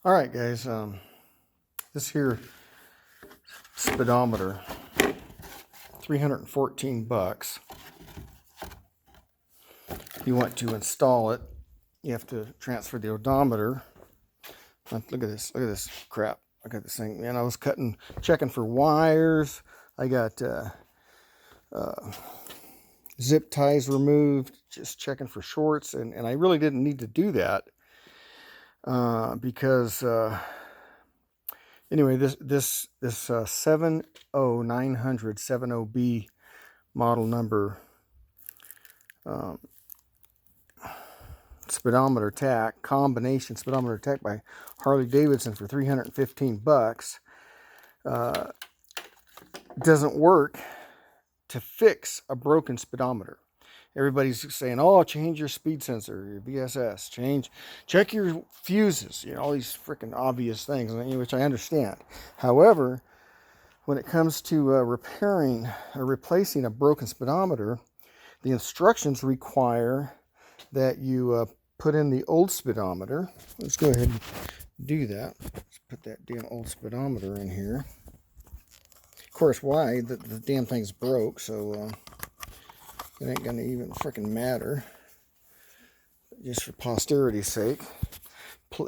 All right, guys. This here speedometer, $314. You want to install it. You have to transfer the odometer. Look at this. Look at this crap. I got this thing. Man, I was checking for wires. I got zip ties removed. Just checking for shorts, and I really didn't need to do that because. Anyway, this 70900 70B model number speedometer tack, combination speedometer tack by Harley Davidson for $315 doesn't work to fix a broken speedometer. Everybody's saying, oh, change your speed sensor, your VSS, check your fuses, all these freaking obvious things, which I understand. However, when it comes to repairing or replacing a broken speedometer, the instructions require that you put in the old speedometer. Let's go ahead and do that. Let's put that damn old speedometer in here. Of course, why? The damn thing's broke, so it ain't gonna even freaking matter. Just for posterity's sake.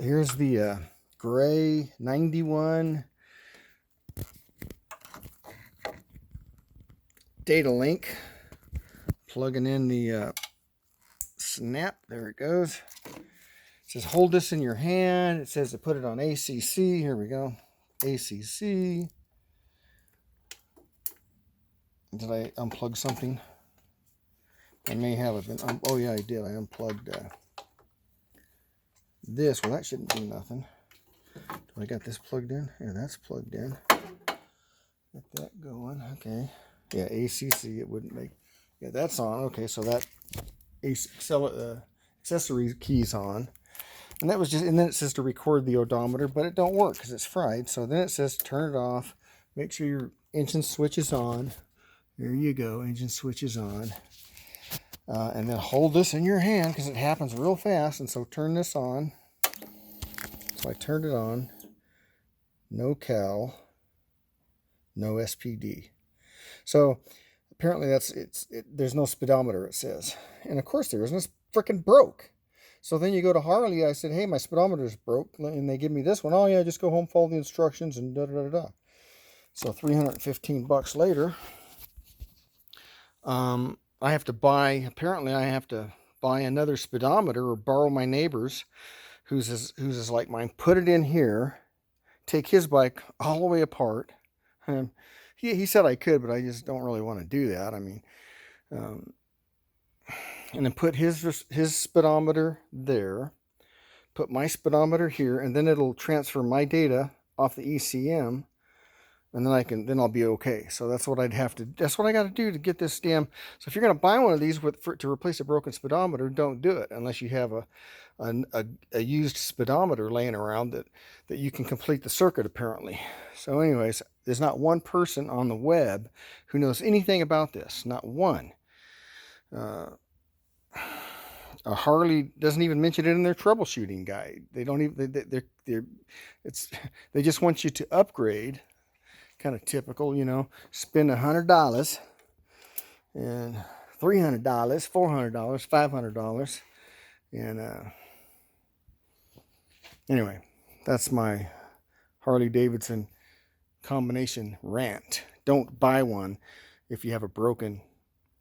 Here's the gray 91 data link. Plugging in the snap. There it goes. It says hold this in your hand. It says to put it on ACC. Here we go. ACC. Did I unplug something? I may have been. Oh yeah, I did. I unplugged this. Well, that shouldn't do nothing. Do I got this plugged in? Yeah, that's plugged in. Get that going. Okay. Yeah, ACC. It wouldn't make. Yeah, that's on. Okay, so that accessory key's on, and that was just. And then it says to record the odometer, but it don't work because it's fried. So then it says turn it off. Make sure your engine switch is on. There you go. Engine switch is on. And then hold this in your hand because it happens real fast. And so turn this on. So I turned it on. No cal. No SPD. So apparently there's no speedometer, it says. And of course there isn't. It's freaking broke. So then you go to Harley. I said, hey, my speedometer's broke. And they give me this one. Oh yeah, just go home, follow the instructions, and da da da da. So $315 later. I have to buy another speedometer or borrow my neighbor's who's as like mine, put it in here, take his bike all the way apart. And he said I could, but I just don't really want to do that. I mean, and then put his speedometer there, put my speedometer here, and then it'll transfer my data off the ECM. And then I'll be okay. So that's what I got to do to get this damn. So if you're going to buy one of these to replace a broken speedometer, don't do it unless you have a used speedometer laying around that you can complete the circuit apparently. So anyways, there's not one person on the web who knows anything about this. Not one. Harley doesn't even mention it in their troubleshooting guide. They don't even. They just want you to upgrade. Kind of typical, spend $100 and $300, $400, $500, and anyway, that's my Harley Davidson combination rant. Don't buy one if you have a broken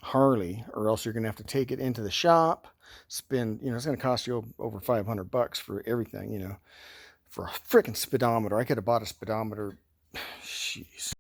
Harley, or else you're gonna have to take it into the shop. Spend, it's gonna cost you over $500 for everything, for a freaking speedometer. I could have bought a speedometer. Jeez.